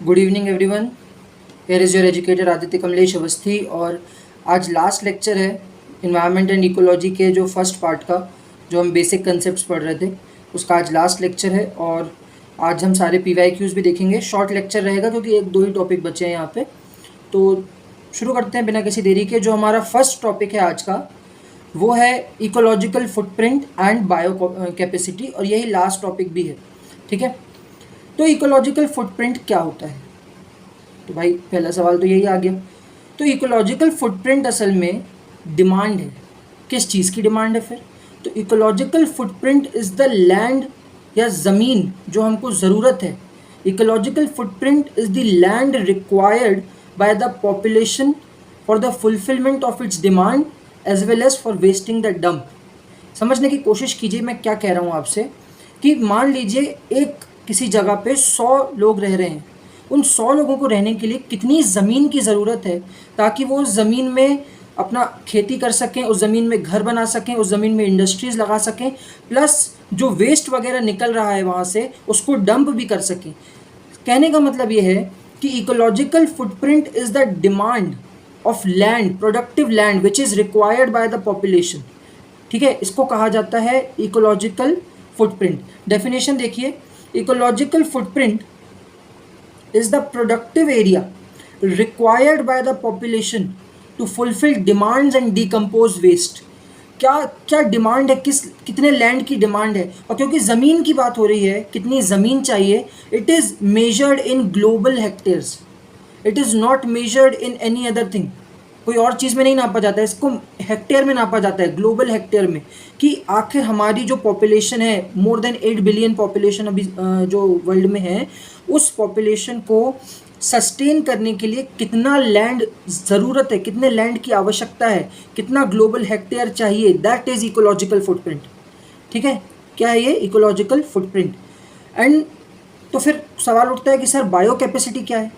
Good evening everyone. Here is your educator Aditya Kamlesh Awasthi और आज last lecture है इन्वायरमेंट एंड इकोलॉजी के जो फर्स्ट पार्ट का, जो हम बेसिक कंसेप्ट्स पढ़ रहे थे, उसका आज लास्ट लेक्चर है। और आज हम सारे PYQs भी देखेंगे। शॉर्ट लेक्चर रहेगा क्योंकि एक दो ही टॉपिक बचे हैं यहाँ पे। तो शुरू करते हैं बिना किसी देरी के। जो हमारा फर्स्ट टॉपिक है आज का वो है ecological footprint and bio capacity, और यही लास्ट टॉपिक भी है। ठीक है, तो इकोलॉजिकल फुटप्रिंट क्या होता है? तो भाई पहला सवाल तो यही आ गया। तो इकोलॉजिकल फुटप्रिंट असल में डिमांड है। किस चीज़ की डिमांड है फिर? तो ecological footprint is the land या ज़मीन जो हमको ज़रूरत है। Ecological footprint is the land required by the population for the fulfilment of its demand as well as for wasting the dump. समझने की कोशिश कीजिए मैं क्या कह रहा हूँ आपसे, कि मान लीजिए एक किसी जगह पे 100 लोग रह रहे हैं। उन 100 लोगों को रहने के लिए कितनी ज़मीन की ज़रूरत है ताकि वो उस ज़मीन में अपना खेती कर सकें, उस ज़मीन में घर बना सकें, उस ज़मीन में इंडस्ट्रीज़ लगा सकें, प्लस जो वेस्ट वगैरह निकल रहा है वहाँ से उसको डंप भी कर सकें। कहने का मतलब ये है कि ecological footprint is the demand of land, productive land which is required by the population. ठीक है, इसको कहा जाता है इकोलॉजिकल फुटप्रिंट। डेफिनेशन देखिए, ecological footprint is the productive area required by the population to fulfill demands and decompose waste। क्या क्या demand है, कितने लैंड की डिमांड है, और क्योंकि ज़मीन की बात हो रही है, कितनी ज़मीन चाहिए, it is measured in global hectares, it is not measured in any other thing. कोई और चीज़ में नहीं नापा जाता है, इसको हेक्टेयर में नापा जाता है, ग्लोबल हेक्टेयर में, कि आखिर हमारी जो पॉपुलेशन है, मोर देन 8 बिलियन पॉपुलेशन अभी जो वर्ल्ड में है, उस पॉपुलेशन को सस्टेन करने के लिए कितना लैंड ज़रूरत है, कितने लैंड की आवश्यकता है, कितना ग्लोबल हेक्टेयर चाहिए, दैट इज़ इकोलॉजिकल फुटप्रिंट। ठीक है, क्या है ये इकोलॉजिकल फुटप्रिंट। एंड तो फिर सवाल उठता है कि सर बायो कैपेसिटी क्या है?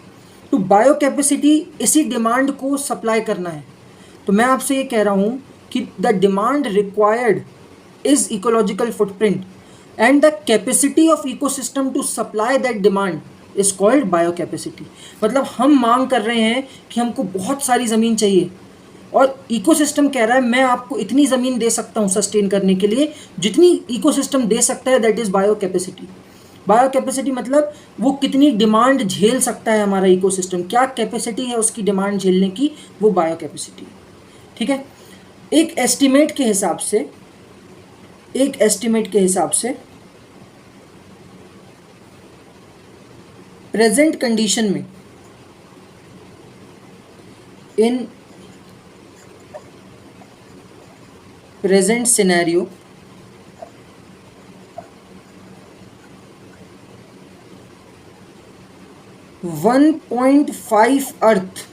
तो बायो कैपेसिटी इसी डिमांड को सप्लाई करना है। तो मैं आपसे ये कह रहा हूँ कि the demand required is ecological footprint and the capacity of ecosystem to supply that demand is called bio capacity. मतलब हम मांग कर रहे हैं कि हमको बहुत सारी ज़मीन चाहिए, और इकोसिस्टम कह रहा है मैं आपको इतनी ज़मीन दे सकता हूँ सस्टेन करने के लिए जितनी इकोसिस्टम दे सकता है, that is bio capacity. Bio capacity मतलब वो कितनी डिमांड झेल सकता है हमारा इकोसिस्टम, क्या कैपेसिटी है उसकी डिमांड झेलने की, वो बायो कैपेसिटी। ठीक है, एक एस्टिमेट के हिसाब से प्रेजेंट कंडीशन में, in present scenario, 1.5 earth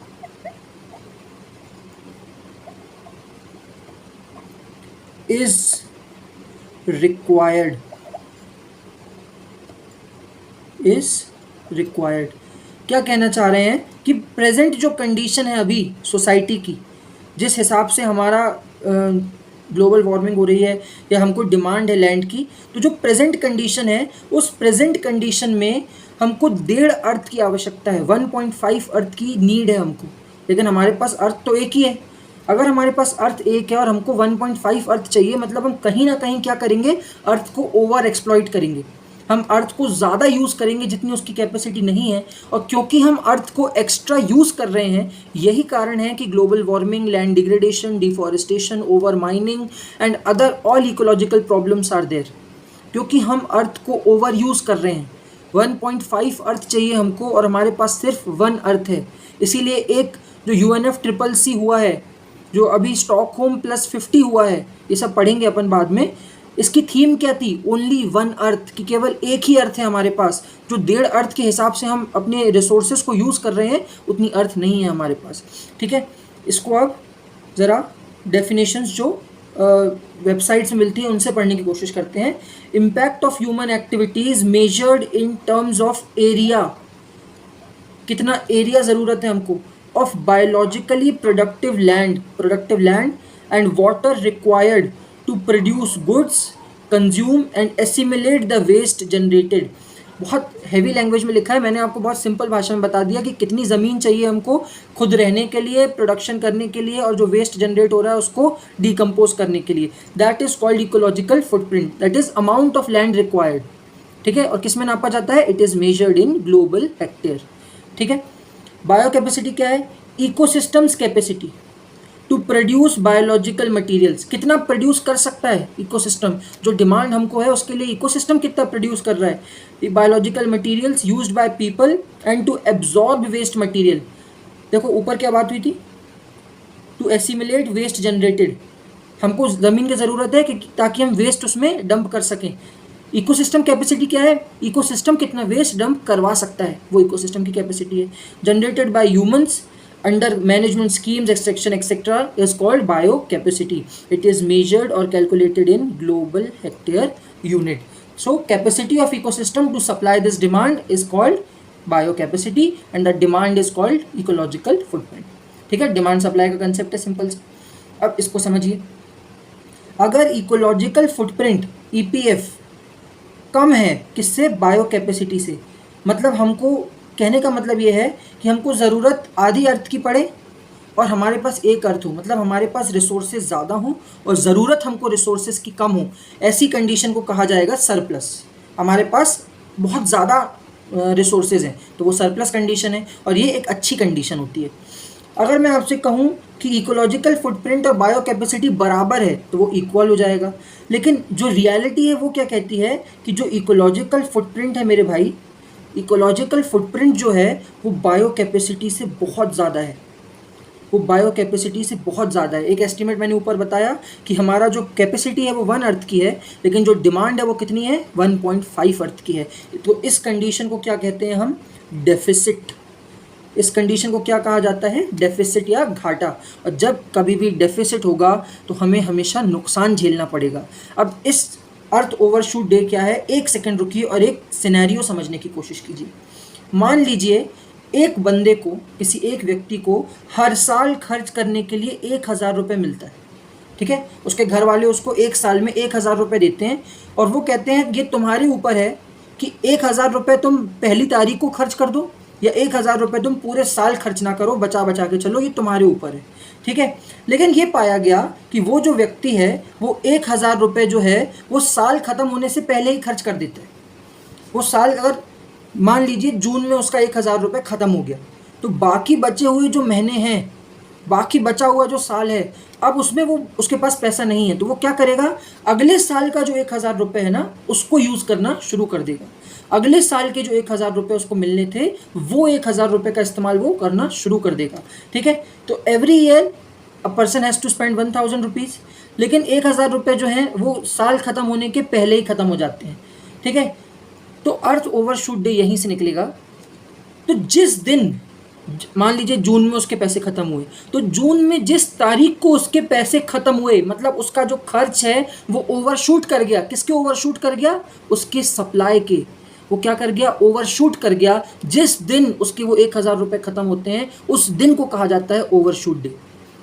is required, क्या कहना चाह रहे हैं कि प्रेजेंट जो कंडीशन है अभी सोसाइटी की, जिस हिसाब से हमारा ग्लोबल वार्मिंग हो रही है या हमको डिमांड है लैंड की, तो जो प्रेजेंट कंडीशन है उस प्रेजेंट कंडीशन में हमको 1.5 अर्थ की आवश्यकता है, 1.5 अर्थ की नीड है हमको। लेकिन हमारे पास अर्थ तो एक ही है। अगर हमारे पास अर्थ एक है और हमको 1.5 अर्थ चाहिए, मतलब हम कहीं ना कहीं क्या करेंगे, अर्थ को ओवर एक्सप्लॉइट करेंगे, हम अर्थ को ज़्यादा यूज़ करेंगे जितनी उसकी कैपेसिटी नहीं है। और क्योंकि हम अर्थ को एक्स्ट्रा यूज़ कर रहे हैं, यही कारण है कि global warming, land degradation, deforestation, over mining and other all ecological problems are there, क्योंकि हम अर्थ को ओवर यूज़ कर रहे हैं। 1.5 अर्थ चाहिए हमको और हमारे पास सिर्फ 1 अर्थ है। इसीलिए एक जो UNFCCC हुआ है, जो अभी स्टॉकहोम +50 हुआ है, ये सब पढ़ेंगे अपन बाद में, इसकी थीम क्या थी, ओनली 1 अर्थ, कि केवल एक ही अर्थ है हमारे पास। जो 1.5 अर्थ के हिसाब से हम अपने रिसोर्सेज को यूज़ कर रहे हैं, उतनी अर्थ नहीं है हमारे पास। ठीक है, इसको अब ज़रा डेफिनेशंस जो वेबसाइट्स में मिलती है उनसे पढ़ने की कोशिश करते हैं। Impact of human activities measured in terms of area, कितना एरिया ज़रूरत है हमको, of biologically productive land and water required to produce goods, consume and assimilate the waste generated। बहुत हैवी लैंग्वेज में लिखा है, मैंने आपको बहुत सिंपल भाषा में बता दिया कि कितनी ज़मीन चाहिए हमको खुद रहने के लिए, प्रोडक्शन करने के लिए, और जो वेस्ट जनरेट हो रहा है उसको डिकम्पोज करने के लिए। That is called ecological footprint, that is amount of land required. ठीक है, और किस में नापा जाता है? It is measured in global hectare. ठीक है, बायो कैपेसिटी क्या है? Ecosystems capacity to produce biological materials, कितना प्रोड्यूस कर सकता है इकोसिस्टम, जो डिमांड हमको है उसके लिए इकोसिस्टम कितना प्रोड्यूस कर रहा है। Biological materials used by people and to absorb waste material. देखो ऊपर क्या बात हुई थी? टू एसिमिलेट वेस्ट जनरेटेड, हमको ज़मीन की ज़रूरत है कि ताकि हम वेस्ट उसमें डंप कर सकें। इकोसिस्टम कैपेसिटी क्या है? इकोसिस्टम कितना वेस्ट डंप करवा सकता है, वो इकोसिस्टम की कैपेसिटी है। Generated by humans under management schemes, extraction, etc. is called biocapacity. It is measured or calculated in global hectare unit. So capacity of ecosystem to supply this demand is called biocapacity and the demand is called ecological footprint. ठीक है, demand supply का concept है simple से। अब इसको समझिए, अगर ecological footprint EPF कम है किससे? बायो कैपेसिटी से। मतलब हमको कहने का मतलब ये है कि हमको ज़रूरत आधी अर्थ की पड़े और हमारे पास एक अर्थ हो, मतलब हमारे पास रिसोर्सेज ज़्यादा हों और ज़रूरत हमको रिसोर्सेज की कम हो, ऐसी कंडीशन को कहा जाएगा सरप्लस। हमारे पास बहुत ज़्यादा रिसोर्सेज हैं तो वो सरप्लस कंडीशन है, और ये एक अच्छी कंडीशन होती है। अगर मैं आपसे कहूँ कि इकोलॉजिकल फुटप्रिंट और बायो कैपेसिटी बराबर है तो वो इक्वल हो जाएगा, लेकिन जो रियलिटी है वो क्या कहती है कि जो इकोलॉजिकल फुटप्रिंट है मेरे भाई, इकोलॉजिकल फुटप्रिंट जो है वो बायो कैपेसिटी से बहुत ज़्यादा है, वो बायो कैपेसिटी से बहुत ज़्यादा है। एक एस्टिमेट मैंने ऊपर बताया कि हमारा जो कैपेसिटी है वो 1 अर्थ की है, लेकिन जो डिमांड है वो कितनी है? 1.5 अर्थ की है। तो इस कंडीशन को क्या कहते हैं हम? डेफिसिट। इस कंडीशन को क्या कहा जाता है? डेफिसिट या घाटा। और जब कभी भी डेफिसिट होगा तो हमें हमेशा नुकसान झेलना पड़ेगा। अब इस अर्थ ओवरशूट डे क्या है? एक सेकंड रुकिए और एक सिनेरियो समझने की कोशिश कीजिए। मान लीजिए एक बंदे को, किसी एक व्यक्ति को हर साल खर्च करने के लिए 1000 रुपये मिलता है। ठीक है, उसके घर वाले उसको एक साल में 1000 रुपये देते हैं और वो कहते हैं ये तुम्हारे ऊपर है कि 1000 रुपये तुम पहली तारीख को खर्च कर दो या 1000 रुपये तुम पूरे साल खर्च ना करो, बचा बचा के चलो, ये तुम्हारे ऊपर है। ठीक है, लेकिन ये पाया गया कि वो जो व्यक्ति है वो 1000 रुपये जो है वो साल ख़त्म होने से पहले ही खर्च कर देता है। वो साल अगर मान लीजिए जून में उसका 1000 रुपये ख़त्म हो गया, तो बाकी बचे हुए जो महीने हैं, बाकी बचा हुआ जो साल है, अब उसमें वो उसके पास पैसा नहीं है, तो वो क्या करेगा? अगले साल का जो 1000 रुपये है ना उसको यूज़ करना शुरू कर देगा। अगले साल के जो 1000 रुपये उसको मिलने थे वो 1000 रुपये का इस्तेमाल वो करना शुरू कर देगा। ठीक है, तो every year a person has to spend 1000 rupees, लेकिन 1000 रुपये जो हैं वो साल ख़त्म होने के पहले ही ख़त्म हो जाते हैं। ठीक है, तो अर्थ ओवरशूट डे यहीं से निकलेगा। तो जिस दिन मान लीजिए जून में उसके पैसे ख़त्म हुए, तो जून में जिस तारीख को उसके पैसे ख़त्म हुए, मतलब उसका जो खर्च है वो ओवरशूट कर गया। किसके ओवरशूट कर गया? उसके सप्लाई के। वो क्या कर गया? ओवरशूट कर गया। जिस दिन उसके वो 1000 रुपये ख़त्म होते हैं उस दिन को कहा जाता है ओवरशूट डे।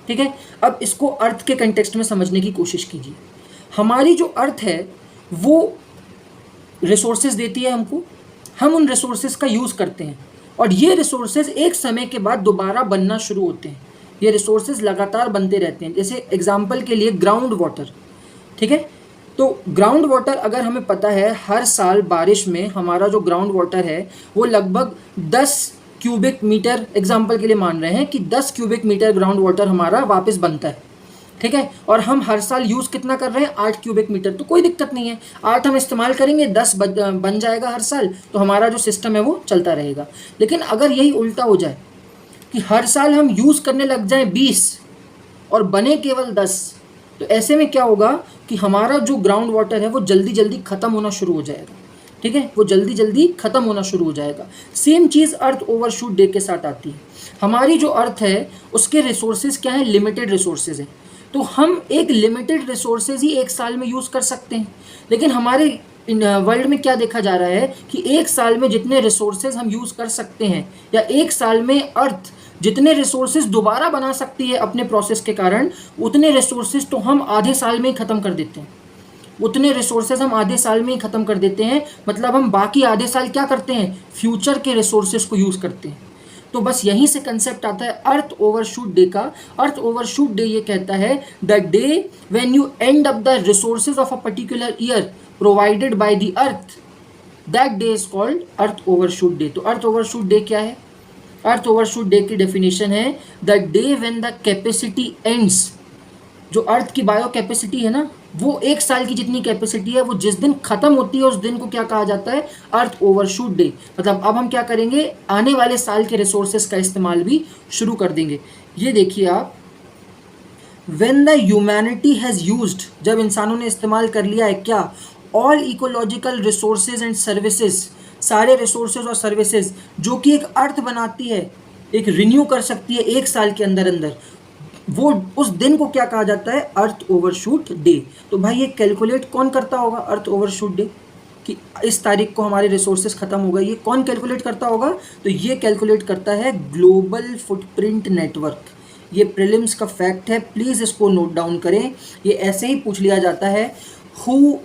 ठीक है, अब इसको अर्थ के कंटेक्स्ट में समझने की कोशिश कीजिए। हमारी जो अर्थ है वो रिसोर्सेज देती है हमको, हम उन रिसोर्सेज का यूज़ करते हैं और ये रिसोर्सेज एक समय के बाद दोबारा बनना शुरू होते हैं। ये रिसोर्सेज लगातार बनते रहते हैं। जैसे एग्जांपल के लिए ग्राउंड वाटर। ठीक है, तो ग्राउंड वाटर अगर हमें पता है हर साल बारिश में हमारा जो ग्राउंड वाटर है वो लगभग 10 क्यूबिक मीटर, एग्जांपल के लिए मान रहे हैं कि 10 क्यूबिक मीटर ग्राउंड वाटर हमारा वापस बनता है। ठीक है, और हम हर साल यूज़ कितना कर रहे हैं? 8 क्यूबिक मीटर। तो कोई दिक्कत नहीं है, 8 हम इस्तेमाल करेंगे, 10 बन जाएगा हर साल, तो हमारा जो सिस्टम है वो चलता रहेगा। लेकिन अगर यही उल्टा हो जाए कि हर साल हम यूज़ करने लग जाएं 20 और बने केवल 10, तो ऐसे में क्या होगा कि हमारा जो ग्राउंड वाटर है वो जल्दी जल्दी ख़त्म होना शुरू हो जाएगा। ठीक है, वो जल्दी जल्दी ख़त्म होना शुरू हो जाएगा। सेम चीज़ अर्थ ओवरशूट डे के साथ आती है। हमारी जो अर्थ है उसके रिसोर्सेज क्या है? लिमिटेड रिसोर्सेज हैं। तो हम एक लिमिटेड रिसोर्सेज ही एक साल में यूज़ कर सकते हैं, लेकिन हमारे वर्ल्ड में क्या देखा जा रहा है कि एक साल में जितने रिसोर्सेज हम यूज़ कर सकते हैं या एक साल में अर्थ जितने रिसोर्सेज दोबारा बना सकती है अपने प्रोसेस के कारण, उतने रिसोर्सेज तो हम आधे साल में ही ख़त्म कर देते हैं। उतने रिसोर्सेज हम आधे साल में ही ख़त्म कर देते हैं, मतलब हम बाकी आधे साल क्या करते हैं, फ्यूचर के रिसोर्सेज को यूज़ करते हैं। तो बस यहीं से कंसेप्ट आता है अर्थ ओवरशूट डे का। अर्थ ओवरशूट डे ये कहता है the day when you and up the resources of a particular year provided by the earth, that day is called earth overshoot day. तो अर्थ ओवरशूट डे क्या है? अर्थ ओवरशूट डे की definition है the day when the capacity ends, जो अर्थ की bio capacity है ना, वो एक साल की जितनी कैपेसिटी है वो जिस दिन खत्म होती है उस दिन को क्या कहा जाता है, अर्थ ओवरशूट डे। मतलब अब हम क्या करेंगे, आने वाले साल के रिसोर्सेज का इस्तेमाल भी शुरू कर देंगे। ये देखिए आप, when the humanity has used, जब इंसानों ने इस्तेमाल कर लिया है क्या, all ecological resources and services, सारे रिसोर्सेज और सर्विसेज जो कि एक अर्थ बनाती है, एक रिन्यू कर सकती है एक साल के अंदर अंदर, वो उस दिन को क्या कहा जाता है, अर्थ ओवरशूट डे। तो भाई ये कैलकुलेट कौन करता होगा अर्थ ओवरशूट डे, कि इस तारीख को हमारे रिसोर्सेज खत्म हो गए, ये कौन कैलकुलेट करता होगा? तो ये कैलकुलेट करता है ग्लोबल फुटप्रिंट नेटवर्क। ये प्रीलिम्स का फैक्ट है, प्लीज़ इसको नोट डाउन करें। ये ऐसे ही पूछ लिया जाता है, हु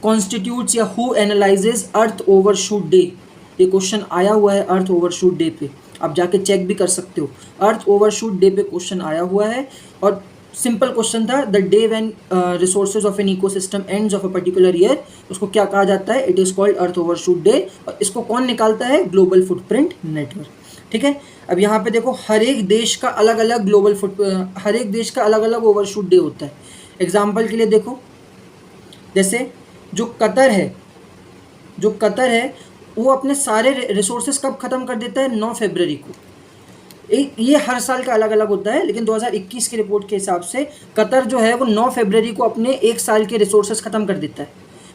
कॉन्स्टिट्यूट्स या who analyses earth overshoot day. ये क्वेश्चन आया हुआ है अर्थ ओवरशूट डे पे, आप जाके चेक भी कर सकते हो। अर्थ ओवरशूट डे पे क्वेश्चन आया हुआ है और सिंपल क्वेश्चन था, the day when resources of an ecosystem ends of a particular year, उसको क्या कहा जाता है, it is called earth overshoot day. और इसको कौन निकालता है, ग्लोबल फुटप्रिंट नेटवर्क। ठीक है, अब यहाँ पे देखो हर एक देश का अलग अलग हर एक देश का अलग अलग ओवरशूट डे होता है। एग्जाम्पल के लिए देखो, जैसे जो कतर है वो अपने सारे रिसोर्सेज कब ख़त्म कर देता है, 9 फरवरी को। ये हर साल का अलग अलग होता है, लेकिन 2021 की रिपोर्ट के हिसाब से कतर जो है वो 9 फरवरी को अपने एक साल के रिसोर्सेज ख़त्म कर देता है।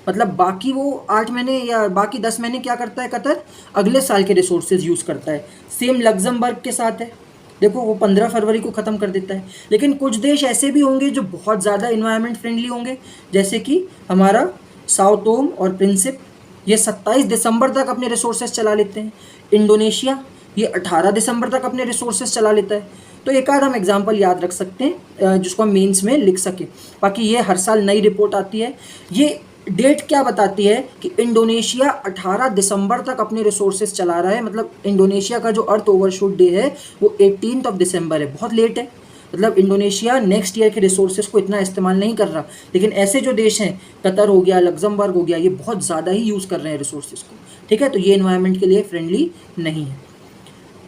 मतलब बाकी वो 8 महीने या बाकी 10 महीने क्या करता है कतर, अगले साल के रिसोर्सेज यूज़ करता है। सेम लग्जमबर्ग के साथ है, देखो वो 15 फरवरी को ख़त्म कर देता है। लेकिन कुछ देश ऐसे भी होंगे जो बहुत ज़्यादा इन्वायरमेंट फ्रेंडली होंगे, जैसे कि हमारा साओ टोम और प्रिंसिप, ये 27 दिसंबर तक अपने रिसोर्सेज चला लेते हैं। इंडोनेशिया ये 18 दिसंबर तक अपने रिसोर्सेज चला लेता है। तो एक आध हम एग्जांपल याद रख सकते हैं जिसको हम मेंस में लिख सकें। बाकी ये हर साल नई रिपोर्ट आती है। ये डेट क्या बताती है कि इंडोनेशिया 18 दिसंबर तक अपने रिसोर्सेज चला रहा है। मतलब इंडोनेशिया का जो अर्थ ओवरशूट डे है वो 18 दिसंबर है, बहुत लेट है। मतलब इंडोनेशिया नेक्स्ट ईयर के रिसोर्सेज को इतना इस्तेमाल नहीं कर रहा। लेकिन ऐसे जो देश हैं, कतर हो गया, लग्जमबर्ग हो गया, ये बहुत ज़्यादा ही यूज़ कर रहे हैं रिसोर्सेज को। ठीक है, तो ये एनवायरनमेंट के लिए फ्रेंडली नहीं है।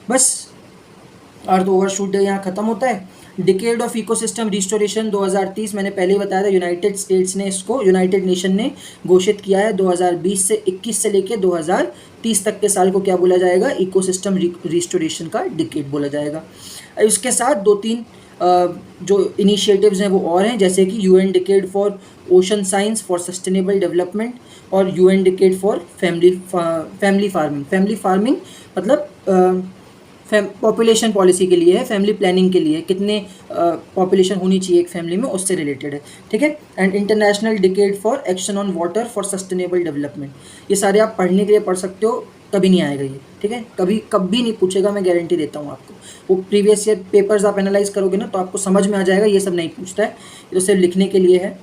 बस अर्थ ओवरशूट डे यहाँ ख़त्म होता है। डिकेड ऑफ इकोसिस्टम रिस्टोरेशन 2030, मैंने पहले ही बताया था, यूनाइटेड नेशन ने घोषित किया है। 2020 से 21 से लेकर 2030 तक के साल को क्या बोला जाएगा, इकोसिस्टम रिस्टोरेशन का डिकेड बोला जाएगा। इसके साथ 2-3 जो इनिशिएटिव्स हैं वो और हैं, जैसे कि UN decade for ocean science for sustainable development और UN decade for family farming मतलब पॉपुलेशन पॉलिसी के लिए है, फैमिली प्लानिंग के लिए, कितने पॉपुलेशन होनी चाहिए एक फैमिली में, उससे रिलेटेड है। ठीक है, and international decade for action on water for sustainable development. ये सारे आप पढ़ने के लिए पढ़ सकते हो, कभी नहीं आएगा ये। ठीक है, कभी नहीं पूछेगा, मैं गारंटी देता हूँ आपको। वो प्रीवियस ईयर पेपर्स आप एनालाइज करोगे ना तो आपको समझ में आ जाएगा, ये सब नहीं पूछता है, ये तो सिर्फ लिखने के लिए है।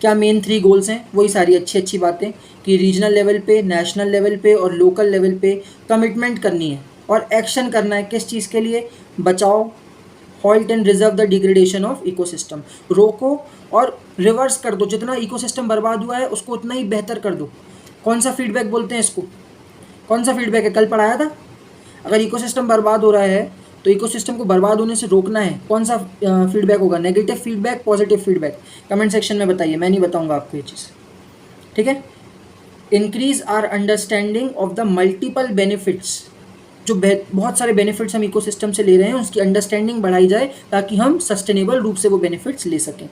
क्या मेन 3 गोल्स हैं, वही सारी अच्छी बातें कि रीजनल लेवल पे, नेशनल लेवल पे और लोकल लेवल पे कमिटमेंट करनी है और एक्शन करना है। किस चीज़ के लिए, बचाओ, halt and reserve the degradation of ecosystem, रोको और रिवर्स कर दो, जितना इकोसिस्टम बर्बाद हुआ है उसको उतना ही बेहतर कर दो। कौन सा फीडबैक बोलते हैं इसको, कौन सा फीडबैक है, कल पढ़ाया था। अगर इकोसिस्टम बर्बाद हो रहा है तो इकोसिस्टम को बर्बाद होने से रोकना है, कौन सा फीडबैक होगा, negative feedback, positive feedback, comment section में बताइए, मैं नहीं बताऊंगा आपको ये चीज़। ठीक है, increase our understanding of the multiple benefits, जो बहुत सारे बेनिफिट्स हम इकोसिस्टम से ले रहे हैं उसकी अंडरस्टैंडिंग बढ़ाई जाए ताकि हम सस्टेनेबल रूप से वो बेनिफिट्स ले सकें।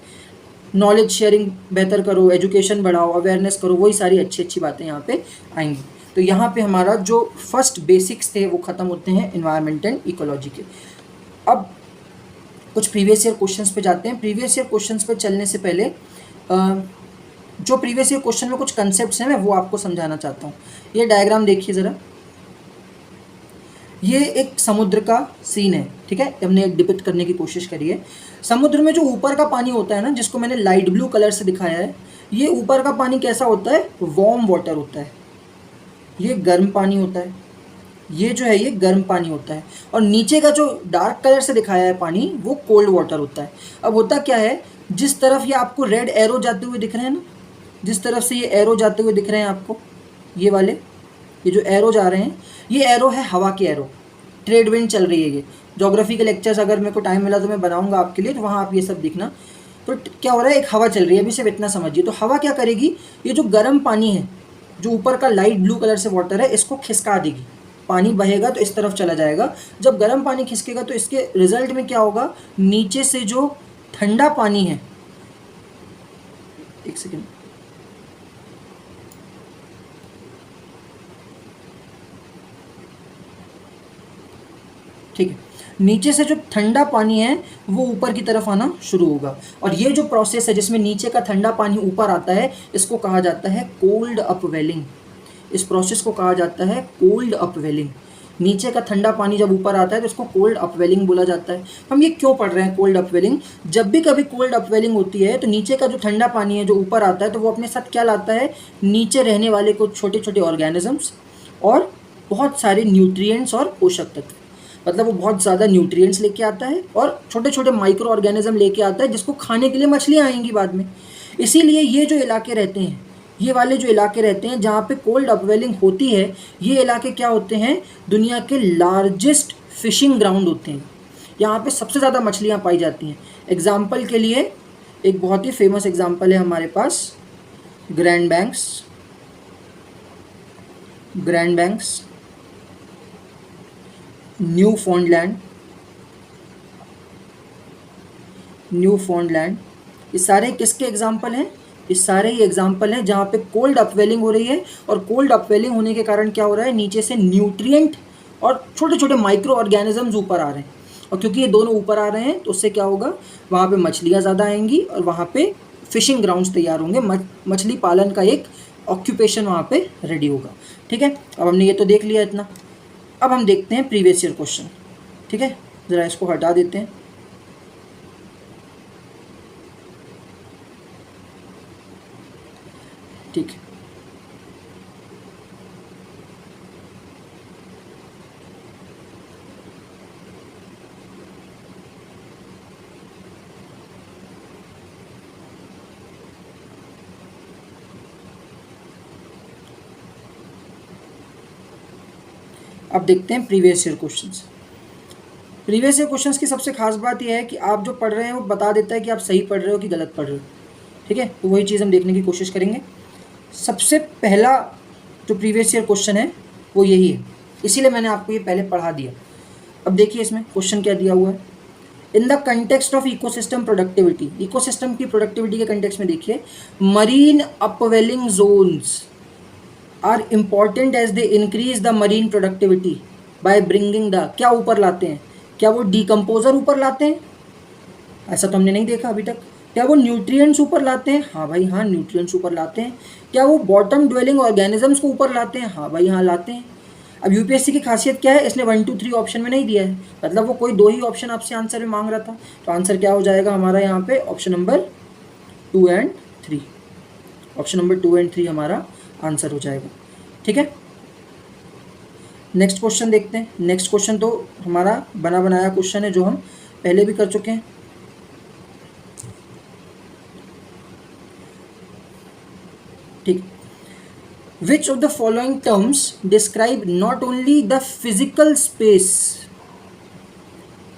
नॉलेज शेयरिंग बेहतर करो, एजुकेशन बढ़ाओ, अवेयरनेस करो, वही सारी अच्छी बातें यहाँ पे आएंगी। तो यहाँ पे हमारा जो फर्स्ट बेसिक्स थे वो ख़त्म होते हैं एनवायरनमेंट एंड इकोलॉजी के। अब कुछ प्रीवियस ईयर क्वेश्चंस पे जाते हैं। प्रीवियस ईयर क्वेश्चंस पे चलने से पहले जो प्रीवियस ईयर क्वेश्चन में कुछ कंसेप्ट्स हैं मैं वो आपको समझाना चाहता हूँ। ये डायग्राम देखिए ज़रा, ये एक समुद्र का सीन है। ठीक है, हमने एक डिपिक्ट करने की कोशिश करी है। समुद्र में जो ऊपर का पानी होता है ना, जिसको मैंने लाइट ब्लू कलर से दिखाया है, ये ऊपर का पानी कैसा होता है, वार्म वाटर होता है, ये गर्म पानी होता है, ये जो है ये गर्म पानी होता है, और नीचे का जो डार्क कलर से दिखाया है पानी वो कोल्ड वाटर होता है। अब होता क्या है, जिस तरफ ये आपको रेड एरो जाते हुए दिख रहे हैं ना, जिस तरफ से ये एरो जाते हुए दिख रहे हैं आपको, ये वाले, ये जो एरो जा रहे हैं, ये एरो है हवा के एरो, ट्रेड विंड चल रही है। ये ज्योग्राफी के लेक्चर्स अगर मेरे को टाइम मिला तो मैं बनाऊंगा आपके लिए, तो वहाँ आप ये सब दिखना। तो क्या हो रहा है, एक हवा चल रही है, अभी सिर्फ इतना समझिए। तो हवा क्या करेगी, ये जो गर्म पानी है, जो ऊपर का लाइट ब्लू कलर से वाटर है, इसको खिसका देगी। पानी बहेगा तो इस तरफ चला जाएगा। जब गर्म पानी खिसकेगा तो इसके रिजल्ट में क्या होगा, नीचे से जो ठंडा पानी है, एक सेकेंड, ठीक है, नीचे से जो ठंडा पानी है वो ऊपर की तरफ आना शुरू होगा। और ये जो प्रोसेस है जिसमें नीचे का ठंडा पानी ऊपर आता है, इसको कहा जाता है कोल्ड अपवेलिंग। इस प्रोसेस को कहा जाता है कोल्ड अपवेलिंग। नीचे का ठंडा पानी जब ऊपर आता है तो इसको कोल्ड अपवेलिंग बोला जाता है। हम ये क्यों पढ़ रहे हैं कोल्ड अपवेलिंग, जब भी कभी कोल्ड अपवेलिंग होती है तो नीचे का जो ठंडा पानी है जो ऊपर आता है, तो वो अपने साथ क्या लाता है, नीचे रहने वाले कुछ छोटे छोटे ऑर्गेनिजम्स और बहुत सारे न्यूट्रिएंट्स और पोषक तत्व। मतलब वो बहुत ज़्यादा न्यूट्रिएंट्स लेके आता है और छोटे छोटे माइक्रो ऑर्गेनिज्म लेके आता है, जिसको खाने के लिए मछलियाँ आएंगी बाद में। इसीलिए ये जो इलाके रहते हैं, ये वाले जो इलाके रहते हैं जहाँ पे कोल्ड अपवेलिंग होती है, ये इलाके क्या होते हैं, दुनिया के लार्जेस्ट फिशिंग ग्राउंड होते हैं। यहाँ पे सबसे ज़्यादा मछलियाँ पाई जाती हैं। एग्जाम्पल के लिए एक बहुत ही फेमस एग्जाम्पल है हमारे पास, Grand Banks, Grand Banks, Newfoundland, Newfoundland, ये सारे किसके एग्जाम्पल हैं, ये सारे ही एग्जाम्पल हैं जहाँ पे कोल्ड अपवेलिंग हो रही है। और कोल्ड अपवेलिंग होने के कारण क्या हो रहा है, नीचे से न्यूट्रिएंट और छोटे छोटे माइक्रो ऑर्गेनिजम्स ऊपर आ रहे हैं। और क्योंकि ये दोनों ऊपर आ रहे हैं तो उससे क्या होगा, वहाँ पे मछलियाँ ज़्यादा आएंगी और वहाँ पे फिशिंग ग्राउंड्स तैयार होंगे, मछली पालन का एक ऑक्यूपेशन वहाँ पे रेडी होगा। ठीक है, अब हमने ये तो देख लिया इतना। अब हम देखते हैं प्रीवियस ईयर क्वेश्चन। ठीक है, ज़रा इसको हटा देते हैं। ठीक है, अब देखते हैं previous year questions. Previous year questions की सबसे खास बात यह है कि आप जो पढ़ रहे हैं वो बता देता है कि आप सही पढ़ रहे हो कि गलत पढ़ रहे हो। ठीक है, तो वही चीज़ हम देखने की कोशिश करेंगे। सबसे पहला जो प्रीवियस ईयर क्वेश्चन है वो यही है, इसीलिए मैंने आपको ये पहले पढ़ा दिया। अब देखिए इसमें क्वेश्चन क्या दिया हुआ है, in the context of ecosystem productivity. Ecosystem की प्रोडक्टिविटी के कंटेक्स्ट में देखिए, marine upwelling zones are important as they increase the marine productivity by bringing the, क्या ऊपर लाते हैं, क्या वो डिकम्पोजर ऊपर लाते हैं, ऐसा तो हमने नहीं देखा अभी तक। क्या वो न्यूट्रिएंट्स ऊपर लाते हैं, हाँ भाई हाँ, न्यूट्रिएंट्स ऊपर लाते हैं। क्या वो बॉटम ड्वेलिंग ऑर्गेनिजम्स को ऊपर लाते हैं, हाँ भाई हाँ लाते हैं। अब यूपीएससी की खासियत क्या है, इसने 1 2 3 ऑप्शन में नहीं दिया है, मतलब वो कोई 2 ही ऑप्शन आपसे आंसर में मांग रहा था। तो आंसर क्या हो जाएगा हमारा यहाँ पे, option number 2 and 3, option number 2 and 3 हमारा आंसर हो जाएगा। ठीक है, नेक्स्ट क्वेश्चन देखते हैं। नेक्स्ट क्वेश्चन तो हमारा बना बनाया क्वेश्चन है जो हम पहले भी कर चुके हैं। ठीक, which of the following terms describe not only the physical space.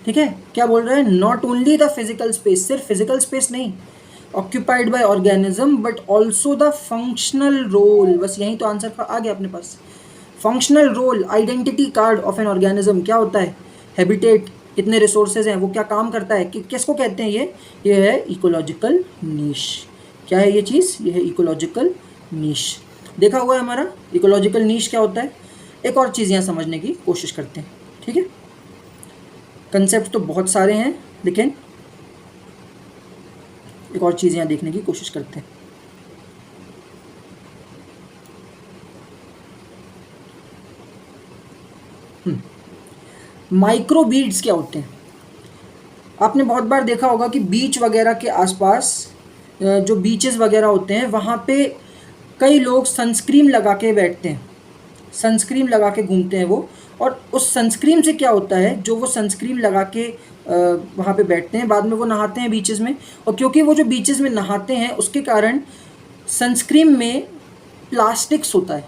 ठीक है, क्या बोल रहे हैं, not only the physical space, सिर्फ फिजिकल स्पेस नहीं, occupied by organism but also the functional role. बस यही तो आंसर आ गया अपने पास। Functional role, identity card of an organism क्या होता है, हैबिटेट, कितने रिसोर्सेज हैं, वो क्या काम करता है, किसको कहते हैं, ये है इकोलॉजिकल नीश। क्या है ये चीज़, ये है इकोलॉजिकल नीश। देखा हुआ है हमारा इकोलॉजिकल नीश क्या होता है। एक और चीज़ यहाँ समझने की कोशिश करते हैं। ठीक है, कंसेप्ट तो बहुत सारे हैं लेकिन एक और चीज़ यहाँ देखने की कोशिश करते हैं। माइक्रो बीड्स क्या होते हैं। आपने बहुत बार देखा होगा कि बीच वगैरह के आसपास जो बीचेस वगैरह होते हैं वहाँ पे कई लोग सनस्क्रीन लगा के बैठते हैं, सनस्क्रीन लगा के घूमते हैं वो। और उस सनस्क्रीन से क्या होता है, जो वो सनस्क्रीन लगा के वहाँ पे बैठते हैं, बाद में वो नहाते हैं बीचेस में, और क्योंकि वो जो बीचेस में नहाते हैं उसके कारण सनस्क्रीन में प्लास्टिक्स होता है,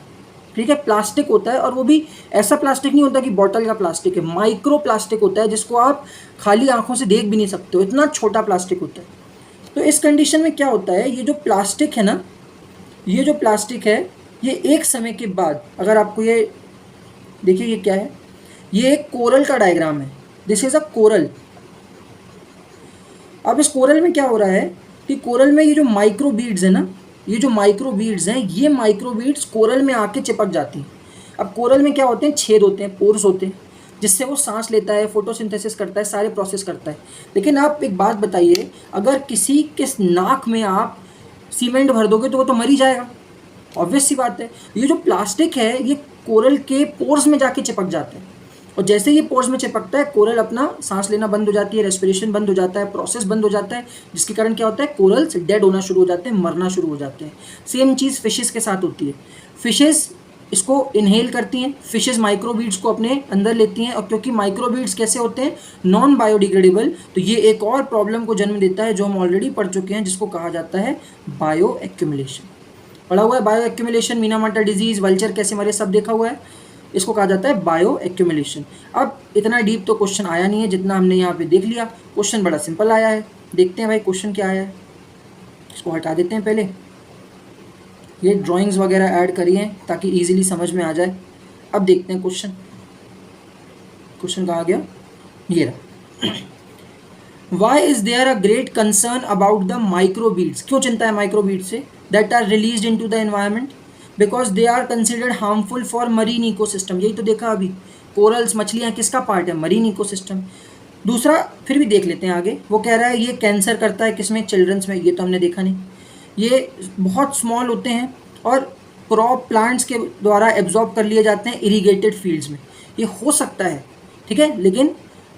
ठीक है, प्लास्टिक होता है। और वो भी ऐसा प्लास्टिक नहीं होता कि बॉटल का प्लास्टिक है, माइक्रो प्लास्टिक होता है जिसको आप खाली आंखों से देख भी नहीं सकते हो, इतना छोटा प्लास्टिक होता है। तो इस कंडीशन में क्या होता है, ये जो प्लास्टिक है ना, ये जो प्लास्टिक है, ये एक समय के बाद, अगर आपको ये देखिए, ये क्या है, ये एक कोरल का डायग्राम है, दिस इज अ कोरल। अब इस कोरल में क्या हो रहा है कि कोरल में ये जो माइक्रो बीड्स है ना, ये जो माइक्रो बीड्स हैं, ये माइक्रो बीड्स कोरल में आके चिपक जाती हैं। अब कोरल में क्या होते हैं, छेद होते हैं, पोर्स होते हैं, जिससे वो सांस लेता है, फोटोसिंथेसिस करता है, सारे प्रोसेस करता है। लेकिन आप एक बात बताइए, अगर किसी के नाक में आप सीमेंट भर दोगे तो वो तो मर ही जाएगा, ऑब्वियस सी बात है। ये जो प्लास्टिक है ये कोरल के पोर्स में जाके चिपक जाता है, और जैसे ये पोर्स में चिपकता है, कोरल अपना सांस लेना बंद हो जाती है, रेस्पिरेशन बंद हो जाता है, प्रोसेस बंद हो जाता है, जिसके कारण क्या होता है, कोरल्स डेड होना शुरू हो जाते हैं, मरना शुरू हो जाते हैं। सेम चीज़ फिशेस के साथ होती है। फिशेस इसको इनहेल करती हैं, फिशेस माइक्रोबीड्स को अपने अंदर लेती हैं, और क्योंकि माइक्रोबीड्स कैसे होते हैं, नॉन बायोडिग्रेडेबल, तो ये एक और प्रॉब्लम को जन्म देता है जो हम ऑलरेडी पढ़ चुके हैं, जिसको कहा जाता है बायो एक्यूमुलेशन। पढ़ा हुआ है bio accumulation, Minamata disease, vulture कैसे मरे, सब देखा हुआ है, इसको कहा जाता है बायो एक्यूमुलेशन। अब इतना डीप तो क्वेश्चन आया नहीं है जितना हमने यहाँ पे देख लिया, क्वेश्चन बड़ा सिंपल आया है। देखते हैं भाई क्वेश्चन क्या आया है, इसको हटा देते हैं पहले, ये ड्राइंग्स वगैरह ऐड करी हैं ताकि इजीली समझ में आ जाए। अब देखते हैं क्वेश्चन, क्वेश्चन कहाँ गया, ये रहा। Why is there a great concern about the microbeads? क्यों चिंता है माइक्रोबीड से, that are released into the environment? Because they are considered harmful for marine ecosystem। यही तो देखा अभी, कोरल्स, मछलियाँ किसका पार्ट है, मरीन इकोसिस्टम। दूसरा फिर भी देख लेते हैं आगे, वो कह रहा है ये कैंसर करता है किसमें, चिल्ड्रंस में, ये तो हमने देखा नहीं। ये बहुत स्मॉल होते हैं और क्रॉप प्लांट्स के द्वारा एब्जॉर्ब कर लिए जाते हैं इरीगेटेड फील्ड्स में, ये हो सकता है, ठीक है। लेकिन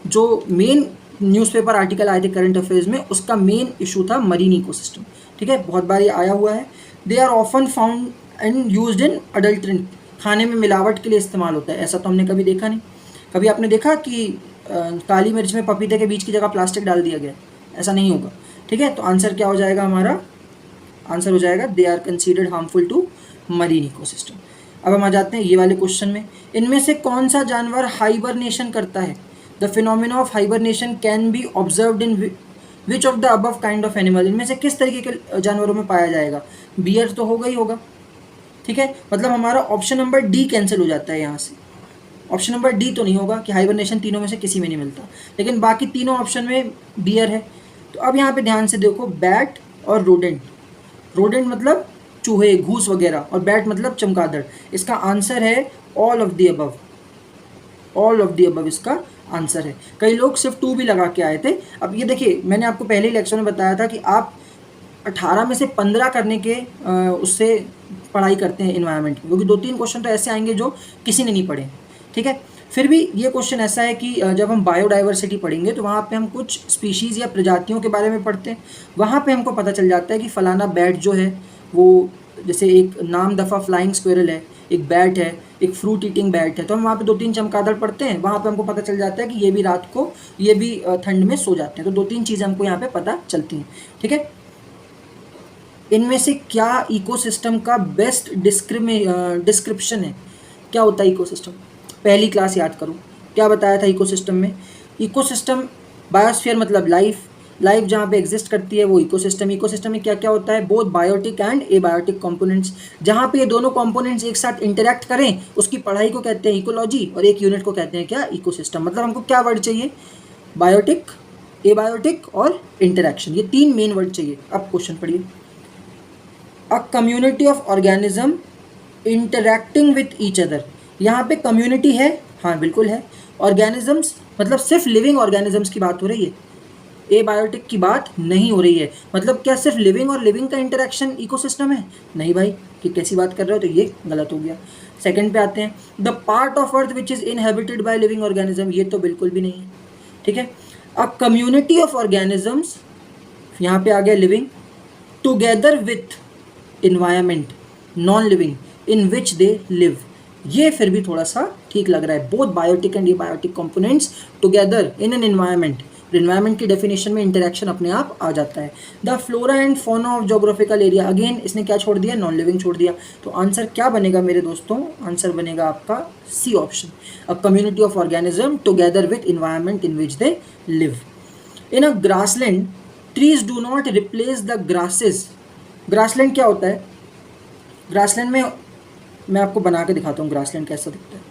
जो मेन न्यूज़पेपर आर्टिकल आए थे करंट अफेयर्स में, उसका मेन इशू था मरीन इकोसिस्टम, ठीक है, बहुत बार ये आया हुआ है। They are often found and used in adulterant, खाने में मिलावट के लिए इस्तेमाल होता है, ऐसा तो हमने कभी देखा नहीं। कभी आपने देखा कि काली मिर्च में पपीते के बीज की जगह प्लास्टिक डाल दिया गया, ऐसा नहीं होगा, ठीक है। तो आंसर क्या हो जाएगा हमारा, आंसर हो जाएगा they are considered harmful to marine ecosystem. अब हम आ जाते हैं ये वाले क्वेश्चन में, इनमें से कौन सा जानवर हाइबरनेशन करता है, the phenomena of hibernation can be observed in which of the above kind of animal, इनमें से किस तरीके के जानवरों में पाया जाएगा, बियर तो होगा ही होगा, ठीक है। मतलब हमारा ऑप्शन नंबर डी कैंसिल हो जाता है यहाँ से, ऑप्शन नंबर डी तो नहीं होगा कि हाइबरनेशन तीनों में से किसी में नहीं मिलता, लेकिन बाकी तीनों ऑप्शन में बियर है। तो अब यहाँ पे ध्यान से देखो, बैट और रोडेंट, रोडेंट मतलब चूहे, घूस वगैरह, और बैट मतलब चमगादड़, इसका आंसर है all of the above, all of the above इसका आंसर है। कई लोग सिर्फ 2 भी लगा के आए थे। अब ये देखिए, मैंने आपको पहले ही लेक्चर में बताया था कि आप 18 में से 15 करने के उससे पढ़ाई करते हैं इन्वायरमेंट की, क्योंकि 2-3 क्वेश्चन तो ऐसे आएंगे जो किसी ने नहीं पढ़े, ठीक है। फिर भी ये क्वेश्चन ऐसा है कि जब हम बायोडाइवर्सिटी पढ़ेंगे तो वहाँ पे हम कुछ स्पीशीज़ या प्रजातियों के बारे में पढ़ते हैं, वहाँ पे हमको पता चल जाता है कि फ़लाना बैट जो है वो, जैसे एक नाम दफ़ा फ्लाइंग स्क्वेरल है, एक बैट है, एक फ्रूट ईटिंग बैट है, तो हम वहाँ पे 2-3 चमगादड़ पढ़ते हैं, वहाँ पे हमको पता चल जाता है कि ये भी रात को, ये भी ठंड में सो जाते हैं। तो 2-3 चीज़ें हमको यहाँ पे पता चलती हैं, ठीक है। इनमें से क्या इकोसिस्टम का बेस्ट डिस्क्रिप्शन है, क्या होता है इकोसिस्टम, पहली क्लास याद करो, क्या बताया था इकोसिस्टम में। इकोसिस्टम, बायोस्फीयर मतलब लाइफ, लाइफ जहाँ पे एग्जिस्ट करती है वो इकोसिस्टम। इकोसिस्टम में क्या क्या होता है, both biotic and abiotic components, जहाँ पे ये दोनों कंपोनेंट्स एक साथ इंटरेक्ट करें उसकी पढ़ाई को कहते हैं इकोलॉजी, और एक यूनिट को कहते हैं क्या, इकोसिस्टम। मतलब हमको क्या वर्ड चाहिए, बायोटिक, एबायोटिक और इंटरेक्शन, ये 3 मेन वर्ड चाहिए। अब क्वेश्चन पढ़िए, अ community of organism interacting with each other, यहाँ पे कम्युनिटी है, हाँ बिल्कुल है। ऑर्गेनिजम्स मतलब सिर्फ लिविंग ऑर्गेनिजम्स की बात हो रही है, एबायोटिक की बात नहीं हो रही है। मतलब क्या सिर्फ लिविंग और लिविंग का इंटरेक्शन इकोसिस्टम है, नहीं भाई, कि कैसी बात कर रहे हो, तो ये गलत हो गया। सेकंड पे आते हैं, the part of earth which is inhabited by living organism, ये तो बिल्कुल भी नहीं है, ठीक है। अ कम्युनिटी ऑफ ऑर्गेनिजम्स, यहाँ पे आ गया living, together with environment non living in which they live. ये फिर भी थोड़ा सा ठीक लग रहा है। Both biotic and abiotic components together in an environment. Environment की डेफिनेशन में इंटरेक्शन अपने आप आ जाता है। The flora and fauna of geographical area, again इसने क्या छोड़ दिया, नॉन लिविंग छोड़ दिया। तो आंसर क्या बनेगा मेरे दोस्तों, आंसर बनेगा आपका C option, a community of organism together with environment in which they live. In a grassland trees do not replace the grasses. Grassland क्या होता है, ग्रासलैंड में मैं आपको बना के दिखाता हूँ ग्रासलैंड कैसा दिखता है।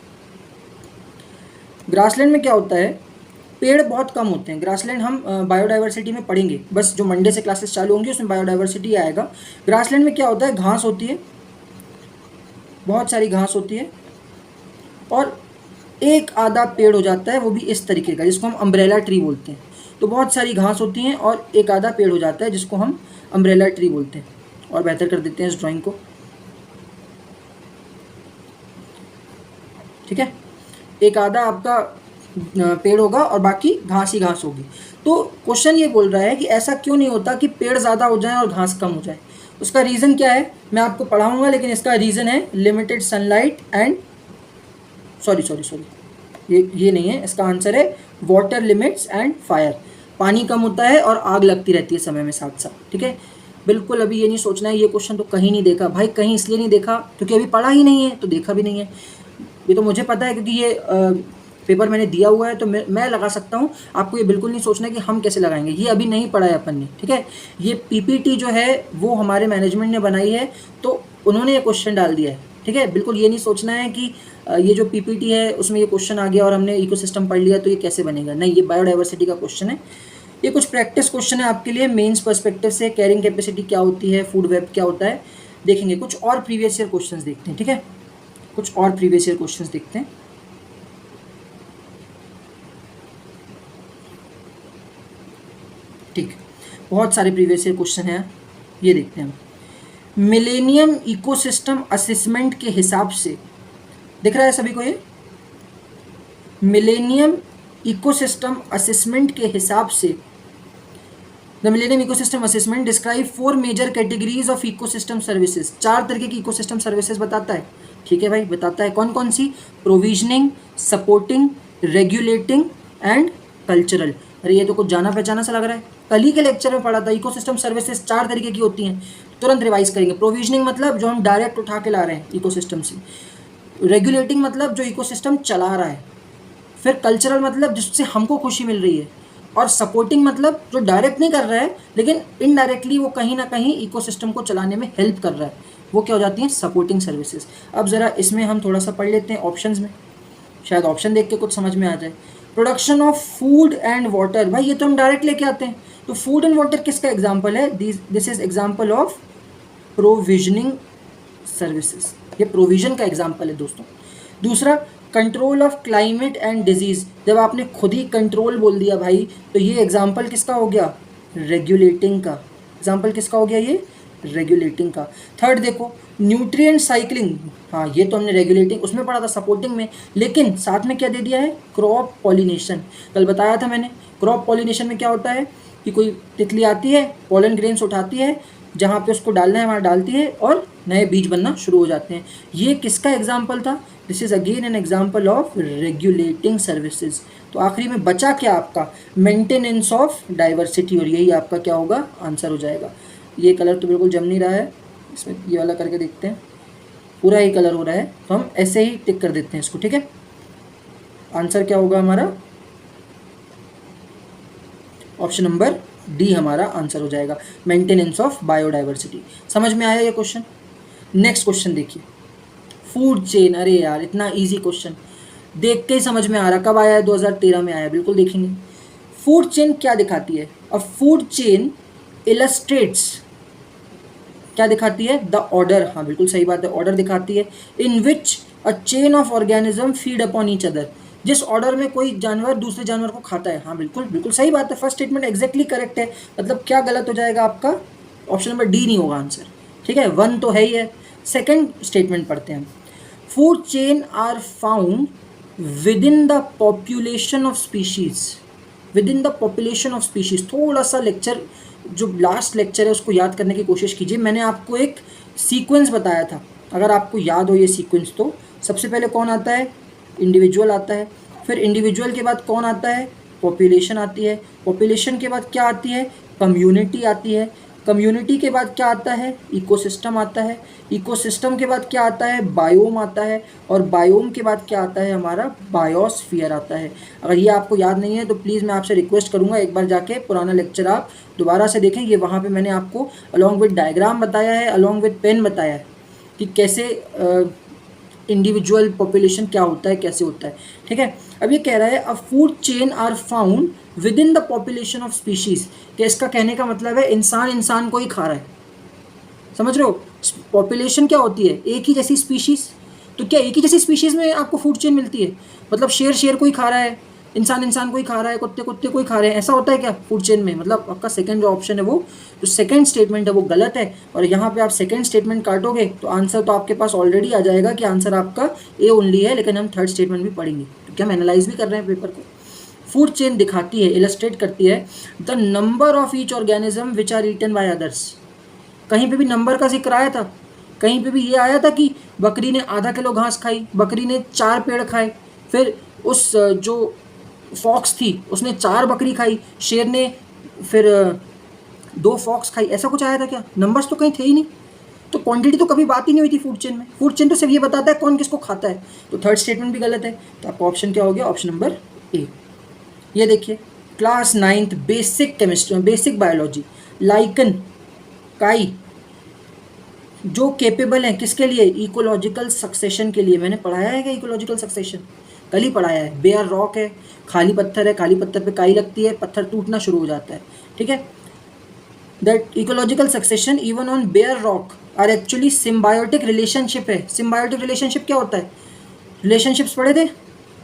ग्रासलैंड में क्या होता है, पेड़ बहुत कम होते हैं। ग्रासलैंड हम बायोडाइवर्सिटी में पढ़ेंगे, बस जो मंडे से क्लासेस चालू होंगी उसमें बायोडाइवर्सिटी आएगा। ग्रासलैंड में क्या होता है, घास होती है, बहुत सारी घास होती है, और एक आधा पेड़ हो जाता है, वो भी इस तरीके का जिसको हम अम्ब्रेला ट्री बोलते हैं। तो बहुत सारी घास होती हैं और एक आधा पेड़ हो जाता है जिसको हम अम्ब्रेला ट्री बोलते हैं। और बेहतर कर देते हैं इस ड्राइंग को, ठीक है। एक आधा आपका पेड़ होगा और बाकी घास ही घास होगी। तो क्वेश्चन ये बोल रहा है कि ऐसा क्यों नहीं होता कि पेड़ ज़्यादा हो जाए और घास कम हो जाए। उसका रीज़न क्या है मैं आपको पढ़ाऊंगा, लेकिन इसका रीज़न है लिमिटेड सनलाइट एंड सॉरी ये नहीं है, इसका आंसर है वाटर लिमिट्स एंड फायर। पानी कम होता है और आग लगती रहती है समय में साथ साथ, ठीक है। बिल्कुल अभी ये नहीं सोचना है ये क्वेश्चन तो कहीं नहीं देखा भाई, कहीं इसलिए नहीं देखा क्योंकि अभी पढ़ा ही नहीं है, तो देखा भी नहीं है। ये तो मुझे पता है क्योंकि ये पेपर मैंने दिया हुआ है, तो मैं लगा सकता हूँ। आपको ये बिल्कुल नहीं सोचना है कि हम कैसे लगाएंगे, ये अभी नहीं पढ़ा है अपन ने, ठीक है। ये पीपीटी जो है वो हमारे मैनेजमेंट ने बनाई है, तो उन्होंने ये क्वेश्चन डाल दिया है, ठीक है। बिल्कुल ये नहीं सोचना है कि ये जो पीपीटी है उसमें ये क्वेश्चन आ गया और हमने इकोसिस्टम पढ़ लिया तो ये कैसे बनेगा, नहीं, ये बायोडाइवर्सिटी का क्वेश्चन है। ये कुछ प्रैक्टिस क्वेश्चन है आपके लिए मेंस पर्सपेक्टिव से। कैरिंग कैपेसिटी क्या होती है, फूड वेब क्या होता है, देखेंगे। कुछ और प्रीवियस ईयर क्वेश्चंस देखते हैं, ठीक है। कुछ और प्रीवियस ईयर क्वेश्चंस देखते हैं। ठीक, बहुत सारे प्रीवियस ईयर क्वेश्चन हैं, ये देखते हैं हम। मिलेनियम इकोसिस्टम असेसमेंट के हिसाब से, दिख रहा है सभी को ये, मिलेनियम इकोसिस्टम असेसमेंट के हिसाब से the millennium ecosystem assessment describe 4 major categories of ecosystem services. 4 तरीके की इकोसिस्टम सर्विसेज बताता है, ठीक है भाई, बताता है। कौन कौन सी, provisioning, supporting, regulating and cultural. अरे ये तो कुछ जाना पहचाना सा लग रहा है, कल ही के लेक्चर में पढ़ा था। इकोसिस्टम सर्विसेज 4 तरीके की होती हैं, तुरंत रिवाइज करेंगे। प्रोविजनिंग मतलब जो हम डायरेक्ट उठा के ला रहे हैं इकोसिस्टम से, रेगुलेटिंग मतलब जो इकोसिस्टम चला रहा है, फिर कल्चरल मतलब जिससे हमको खुशी मिल रही है, और सपोर्टिंग मतलब जो डायरेक्ट नहीं कर रहा है लेकिन इनडायरेक्टली वो कहीं ना कहीं इकोसिस्टम को चलाने में हेल्प कर रहा है, वो क्या हो जाती हैं, सपोर्टिंग सर्विसेज। अब ज़रा इसमें हम थोड़ा सा पढ़ लेते हैं ऑप्शंस में, शायद ऑप्शन देख के कुछ समझ में आ जाए। Production of food and water, भाई ये तो हम डायरेक्ट लेके आते हैं। तो फूड एंड वाटर किसका एग्जाम्पल है, this is example of provisioning services, ये प्रोविजन का एग्जाम्पल है दोस्तों। दूसरा, control of climate and disease, जब आपने खुद ही कंट्रोल बोल दिया भाई, तो ये एग्जाम्पल किसका हो गया, रेगुलेटिंग का। एग्जाम्पल किसका हो गया, ये रेगुलेटिंग का। थर्ड देखो, न्यूट्रिएंट साइकिलिंग, हाँ ये तो हमने रेगुलेटिंग उसमें पढ़ा था, सपोर्टिंग में, लेकिन साथ में क्या दे दिया है, क्रॉप पॉलिनेशन। कल बताया था मैंने, क्रॉप पॉलिनेशन में क्या होता है कि कोई तितली आती है, पोलन ग्रेन्स उठाती है, जहाँ पे उसको डालना है वहाँ डालती है और नए बीज बनना शुरू हो जाते हैं। ये किसका एग्जाम्पल था, this is again an example of regulating services. तो आखिरी में बचा क्या आपका, मेंटेनेंस ऑफ डाइवर्सिटी, और यही आपका क्या होगा, आंसर हो जाएगा। ये कलर तो बिल्कुल जम नहीं रहा है, इसमें ये वाला करके देखते हैं, पूरा ही कलर हो रहा है, तो हम ऐसे ही टिक कर देते हैं इसको, ठीक है। आंसर क्या होगा हमारा, ऑप्शन नंबर डी हमारा आंसर हो जाएगा, मेंटेनेंस ऑफ बायोडाइवर्सिटी। समझ में आया ये क्वेश्चन। नेक्स्ट क्वेश्चन देखिए, फूड चेन। अरे यार इतना इजी क्वेश्चन, देख के ही समझ में आ रहा, कब आया है, 2013 में आया, बिल्कुल देखेंगे। फूड चेन क्या दिखाती है, अ फूड चेन इलस्ट्रेट्स, क्या दिखाती है, द ऑर्डर, हाँ बिल्कुल सही बात है, ऑर्डर दिखाती है, in which a chain of organism feed upon each other, जिस ऑर्डर में कोई जानवर दूसरे जानवर को खाता है। हाँ बिल्कुल बिल्कुल सही बात है, फर्स्ट स्टेटमेंट एग्जैक्टली करेक्ट है। मतलब क्या गलत हो जाएगा आपका, ऑप्शन नंबर डी नहीं होगा आंसर, ठीक है, 1 तो है ही है। सेकेंड स्टेटमेंट पढ़ते हैं, food chain are found within the population of species, within the population of species. थोड़ा सा लेक्चर जो लास्ट लेक्चर है उसको याद करने की कोशिश कीजिए। मैंने आपको एक सीक्वेंस बताया था, अगर आपको याद हो ये सीक्वेंस, तो सबसे पहले कौन आता है? इंडिविजुअल आता है। फिर इंडिविजुअल के बाद कौन आता है? पॉपुलेशन आती है। पॉपुलेशन के बाद क्या आती है? कम्युनिटी आती है। कम्युनिटी के बाद क्या आता है? इकोसिस्टम आता है। इकोसिस्टम के बाद क्या आता है? बायोम आता है। और बायोम के बाद क्या आता है? हमारा बायोस्फीयर आता है। अगर ये आपको याद नहीं है तो प्लीज़ मैं आपसे रिक्वेस्ट करूँगा एक बार जाके पुराना लेक्चर आप दोबारा से देखें। ये वहाँ पे मैंने आपको अलॉन्ग विद डायग्राम बताया है, अलॉन्ग विद पेन बताया है कि कैसे इंडिविजुअल पॉपुलेशन क्या होता है, कैसे होता है। ठीक है, अब ये कह रहा है a food chain are found within the population of species, कि इसका कहने का मतलब है इंसान इंसान को ही खा रहा है। समझ रहे हो? पॉपुलेशन क्या होती है? एक ही जैसी स्पीशीज़। तो क्या एक ही जैसी स्पीशीज़ में आपको फूड चेन मिलती है? मतलब शेर शेर को ही खा रहा है, इंसान इंसान को ही खा रहा है, कुत्ते कुत्ते को ही खा रहे हैं, ऐसा होता है क्या फूड चेन में? मतलब आपका सेकंड जो ऑप्शन है वो, जो सेकंड स्टेटमेंट है वो गलत है। और यहाँ पे आप सेकंड स्टेटमेंट काटोगे तो आंसर तो आपके पास ऑलरेडी आ जाएगा कि आंसर आपका ए ओनली है, लेकिन हम थर्ड स्टेटमेंट भी पढ़ेंगे क्योंकि हम एनालाइज भी कर रहे हैं पेपर को। फूड चेन दिखाती है, इलस्ट्रेट करती है the number of each organism which are eaten by others. कहीं पे भी नंबर का जिक्र आया था? कहीं पे भी ये आया था कि बकरी ने आधा किलो घास खाई, बकरी ने 4 पेड़ खाए, फिर उस जो फॉक्स थी उसने 4 बकरी खाई, शेर ने फिर 2 फॉक्स खाई, ऐसा कुछ आया था क्या? नंबर्स तो कहीं थे ही नहीं, तो क्वांटिटी तो कभी बात ही नहीं हुई थी फूड चेन में। फूड चेन तो सिर्फ ये बताता है कौन किसको खाता है। तो थर्ड स्टेटमेंट भी गलत है। तो आपका ऑप्शन क्या हो गया? Option number A. ये देखिए, class 9th basic chemistry, basic biology, lichen, काई, जो केपेबल है किसके लिए? इकोलॉजिकल सक्सेशन के लिए। मैंने पढ़ाया है क्या इकोलॉजिकल सक्सेशन? कल ही पढ़ाया है। बेयर रॉक है, खाली पत्थर है, खाली पत्थर पे काई लगती है, पत्थर टूटना शुरू हो जाता है। ठीक है, that ecological succession even on bare rock are actually symbiotic relationship है। सिम्बायोटिक रिलेशनशिप क्या होता है? रिलेशनशिप्स पढ़े थे,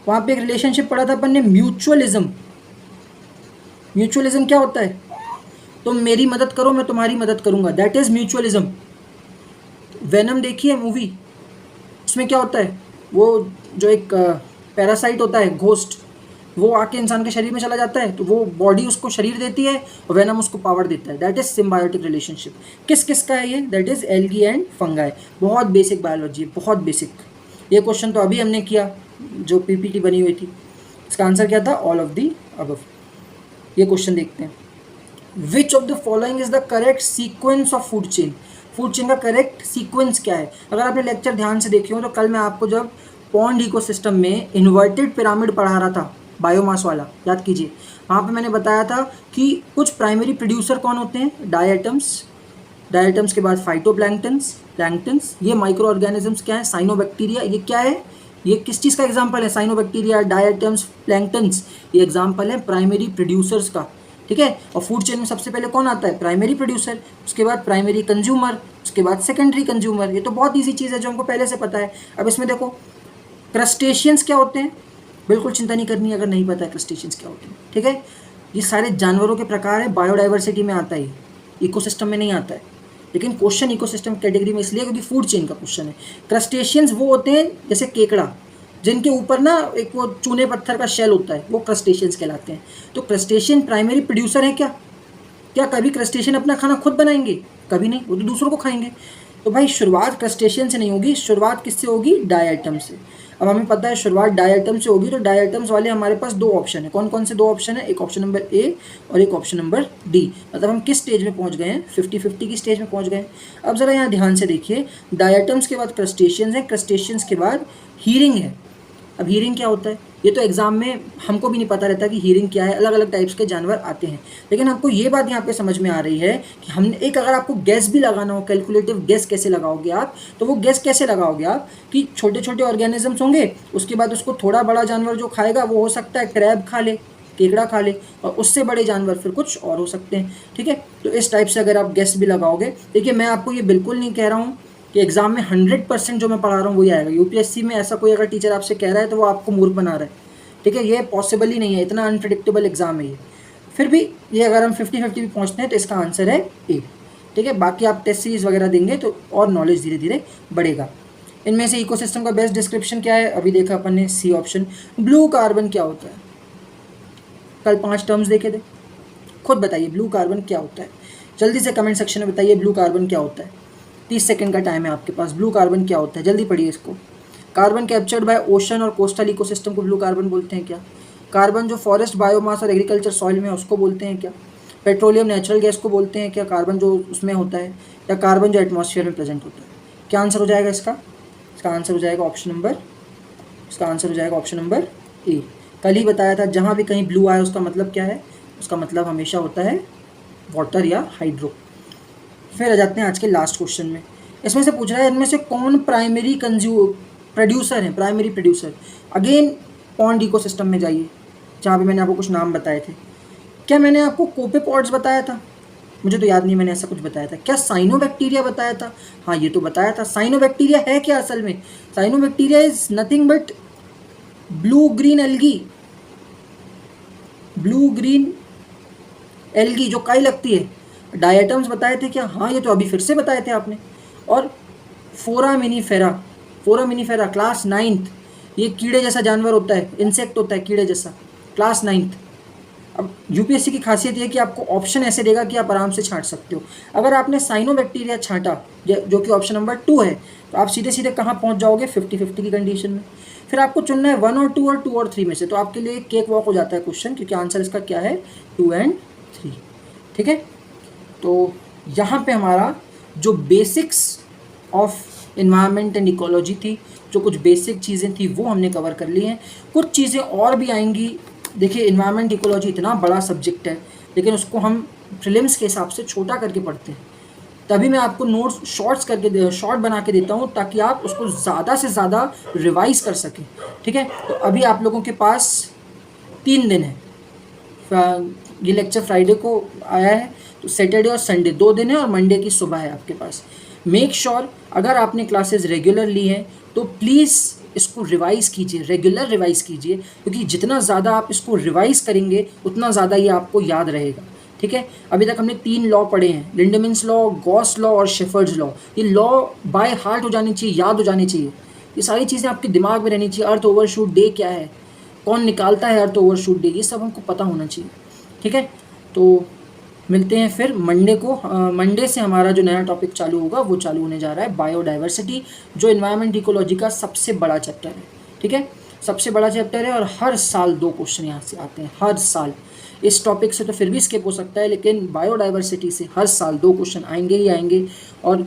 वहाँ पे एक रिलेशनशिप पढ़ा था अपन ने, म्यूचुअलिज्म। म्यूचुअलिज्म क्या होता है? तुम मेरी मदद करो, मैं तुम्हारी मदद करूंगा, दैट इज म्यूचुअलिज्म। वेनम देखिए मूवी, उसमें क्या होता है? वो जो एक पैरासाइट होता है, घोस्ट, वो आके इंसान के शरीर में चला जाता है, तो वो बॉडी उसको शरीर देती है और वेनम उसको पावर देता है। That is symbiotic relationship. किस किस का है ये? That is algae and fungi. बहुत बेसिक बायोलॉजी है, बहुत बेसिक। ये क्वेश्चन तो अभी हमने किया जो पीपीटी बनी हुई थी। इसका आंसर क्या था? All of the above. ये क्वेश्चन देखते हैं। विच of the following is the correct sequence of food chain? Food chain का करेक्ट सीक्वेंस क्या है? अगर आपने लेक्चर ध्यान से देखे हो तो कल मैं आपको जब पॉन्ड इकोसिस्टम में इन्वर्टेड पिरामिड पढ़ा रहा था, बायोमास वाला, याद कीजिए, वहाँ पे मैंने बताया था कि कुछ प्राइमरी प्रोड्यूसर कौन होते हैं? डायटम्स, डायटम्स के बाद फाइटोप्लैंक्टन्स, प्लैंक्टन्स, ये माइक्रो ऑर्गेनिजम्स क्या है? साइनोबैक्टीरिया। ये क्या है? ये किस चीज़ का एग्जाम्पल है? साइनोबैक्टीरिया, डायटम्स, प्लैंक्टन्स, ये एग्जाम्पल है प्राइमरी प्रोड्यूसर्स का। ठीक है, और फूड चेन में सबसे पहले कौन आता है? प्राइमरी प्रोड्यूसर, उसके बाद प्राइमरी कंज्यूमर, उसके बाद सेकेंडरी कंज्यूमर। ये तो बहुत ईजी चीज़ है जो हमको पहले से पता है। अब इसमें देखो, क्रस्टेशियंस क्या होते हैं? बिल्कुल चिंता नहीं करनी अगर नहीं पता है क्रस्टेशियंस क्या होते हैं। ठीक है, ये सारे जानवरों के प्रकार है, बायोडाइवर्सिटी में आता है, इकोसिस्टम में नहीं आता है, लेकिन क्वेश्चन इकोसिस्टम कैटेगरी में इसलिए क्योंकि फूड चेन का क्वेश्चन है। क्रस्टेशियंस वो होते हैं जैसे केकड़ा, जिनके ऊपर ना एक वो चूने पत्थर का शेल होता है, वो क्रस्टेशियंस कहलाते हैं। तो क्रस्टेशियन प्राइमरी प्रोड्यूसर है क्या? क्या कभी क्रस्टेशियन अपना खाना खुद बनाएंगे? कभी नहीं, वो तो दूसरों को खाएंगे। तो भाई शुरुआत क्रस्टेशियन से नहीं होगी, शुरुआत किससे होगी? डायटम से। अब हमें पता है शुरुआत डायटम से होगी, तो डायटम्स वाले हमारे पास 2 ऑप्शन है। कौन कौन से 2 ऑप्शन है? एक ऑप्शन नंबर ए और एक ऑप्शन नंबर डी। मतलब हम किस स्टेज में पहुंच गए हैं? 50-50 की स्टेज में पहुंच गए हैं। अब ज़रा यहाँ ध्यान से देखिए, डायटम्स के बाद क्रस्टेशियंस है, क्रस्टेशियंस के बाद हीरिंग है। अब हीरिंग क्या होता है? ये तो एग्जाम में हमको भी नहीं पता रहता कि हीरिंग क्या है, अलग अलग टाइप्स के जानवर आते हैं। लेकिन आपको ये बात यहाँ पे समझ में आ रही है कि हमने एक, अगर आपको गैस भी लगाना हो, कैलकुलेटिव गैस कैसे लगाओगे आप, तो वो गैस कैसे लगाओगे आप कि छोटे छोटे ऑर्गेनिजम्स होंगे, उसके बाद उसको थोड़ा बड़ा जानवर जो खाएगा वो हो सकता है क्रैब खा ले, केकड़ा खा ले, और उससे बड़े जानवर फिर कुछ और हो सकते हैं। ठीक है, तो इस टाइप से अगर आप गैस भी लगाओगे, देखिए मैं आपको ये बिल्कुल नहीं कह रहा हूँ कि एग्जाम में 100% जो मैं पढ़ा रहा हूँ वही आएगा। यूपीएससी में ऐसा कोई अगर टीचर आपसे कह रहा है तो वो आपको मूर्ख बना रहा है। ठीक है, ये पॉसिबल ही नहीं है, इतना अनप्रेडिक्टेबल एग्जाम है ये। फिर भी ये अगर हम 50-50 भी पहुँचते हैं तो इसका आंसर है ए। ठीक है, बाकी आप टेस्ट सीरीज वगैरह देंगे तो और नॉलेज धीरे धीरे बढ़ेगा। इनमें से इकोसिस्टम का बेस्ट डिस्क्रिप्शन क्या है? अभी देखा अपन ने, सी ऑप्शन। ब्लू कार्बन क्या होता है? कल 5 टर्म्स देखे थे, खुद बताइए ब्लू कार्बन क्या होता है? जल्दी से कमेंट सेक्शन में बताइए ब्लू कार्बन क्या होता है। 30 सेकंड का टाइम है आपके पास। ब्लू कार्बन क्या होता है, जल्दी पढ़िए इसको। कार्बन कैप्चर्ड बाय ओशन और कोस्टल इकोसिस्टम को ब्लू कार्बन बोलते हैं क्या? कार्बन जो फॉरेस्ट बायोमास और एग्रीकल्चर सॉइल में है उसको बोलते हैं क्या? पेट्रोलियम नेचुरल गैस को बोलते हैं क्या, कार्बन जो उसमें होता है, या कार्बन जो एटमॉस्फेयर में प्रेजेंट होता है? क्या आंसर हो जाएगा इसका? इसका आंसर हो जाएगा ऑप्शन नंबर ए। कल ही बताया था जहाँ भी कहीं ब्लू आया उसका मतलब क्या है, उसका मतलब हमेशा होता है वाटर या हाइड्रो। फिर आ जाते हैं आज के लास्ट क्वेश्चन में। इसमें से पूछ रहा है इनमें से कौन प्राइमरी प्रोड्यूसर है, primary producer. Again pond ecosystem में जाइए जहाँ भी मैंने आपको कुछ नाम बताए थे। क्या मैंने आपको कोपेपॉड्स बताया था? मुझे तो याद नहीं मैंने ऐसा कुछ बताया था। क्या साइनोबैक्टीरिया बताया था? हाँ ये तो बताया था। साइनोबैक्टीरिया है क्या असल में? Cyanobacteria is nothing but blue green algae जो काई लगती है। डायटम्स बताए थे क्या? हाँ ये तो अभी फिर से बताए थे आपने। और फोरामिनीफेरा क्लास 9th, ये कीड़े जैसा जानवर होता है, इंसेक्ट होता है कीड़े जैसा, क्लास 9th। अब यूपीएससी की खासियत ये है कि आपको ऑप्शन ऐसे देगा कि आप आराम से छांट सकते हो। अगर आपने साइनोबैक्टीरिया छांटा जो कि ऑप्शन नंबर 2 है, तो आप सीधे सीधे कहाँ पहुँच जाओगे? 50-50 की कंडीशन में। फिर आपको चुनना है 1 और 2 और 2 और 3 में से। तो आपके लिए केक वॉक हो जाता है क्वेश्चन, क्योंकि आंसर इसका क्या है? 2 और 3। ठीक है, तो यहाँ पे हमारा जो basics of environment and ecology थी, जो कुछ बेसिक चीज़ें थी वो हमने कवर कर ली हैं। कुछ चीज़ें और भी आएंगी। देखिए इन्वायरमेंट इकोलॉजी इतना बड़ा सब्जेक्ट है, लेकिन उसको हम प्रीलिम्स के हिसाब से छोटा करके पढ़ते हैं। तभी मैं आपको नोट्स शॉर्ट बना के देता हूँ ताकि आप उसको ज़्यादा से ज़्यादा रिवाइज कर सकें। ठीक है, तो अभी आप लोगों के पास 3 दिन है। ये लेक्चर फ्राइडे को आया है, तो सैटरडे और संडे 2 दिन है, और मंडे की सुबह है आपके पास। मेक श्योर अगर आपने क्लासेस रेगुलर ली हैं तो प्लीज़ इसको रिवाइज़ कीजिए, रेगुलर रिवाइज़ कीजिए, क्योंकि जितना ज़्यादा आप इसको रिवाइज़ करेंगे उतना ज़्यादा ये आपको याद रहेगा। ठीक है, अभी तक हमने 3 लॉ पढ़े हैं, लिंडमैन्स लॉ, गॉस लॉ और शेफर्ड्स लॉ। ये लॉ बाय हार्ट हो जानी चाहिए, याद हो जानी चाहिए। ये सारी चीज़ें आपके दिमाग में रहनी चाहिए। अर्थ ओवरशूट डे क्या है, कौन निकालता है अर्थ ओवरशूट डे, ये सब हमको पता होना चाहिए। ठीक है, तो मिलते हैं फिर मंडे को। मंडे से हमारा जो नया टॉपिक चालू होगा वो चालू होने जा रहा है बायोडाइवर्सिटी, जो इन्वायरमेंट इकोलॉजी का सबसे बड़ा चैप्टर है। ठीक है, सबसे बड़ा चैप्टर है, और हर साल 2 क्वेश्चन यहाँ से आते हैं, हर साल। इस टॉपिक से तो फिर भी स्किप हो सकता है, लेकिन बायोडाइवर्सिटी से हर साल 2 क्वेश्चन आएंगे ही आएंगे। और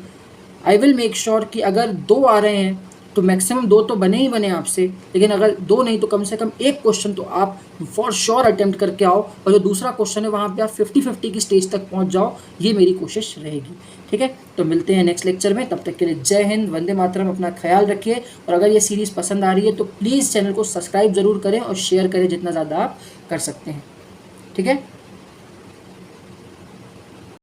आई विल मेक श्योर कि अगर 2 आ रहे हैं तो मैक्सिमम 2 तो बने ही बने आपसे, लेकिन अगर 2 नहीं तो कम से कम 1 क्वेश्चन तो आप फॉर श्योर अटेम्प्ट करके आओ, और जो दूसरा क्वेश्चन है वहाँ पे आप 50-50 की स्टेज तक पहुँच जाओ, ये मेरी कोशिश रहेगी। ठीक है, तो मिलते हैं नेक्स्ट लेक्चर में। तब तक के लिए जय हिंद, वंदे मातरम, अपना ख्याल रखिए। और अगर ये सीरीज़ पसंद आ रही है तो प्लीज़ चैनल को सब्सक्राइब ज़रूर करें और शेयर करें जितना ज़्यादा आप कर सकते हैं। ठीक है।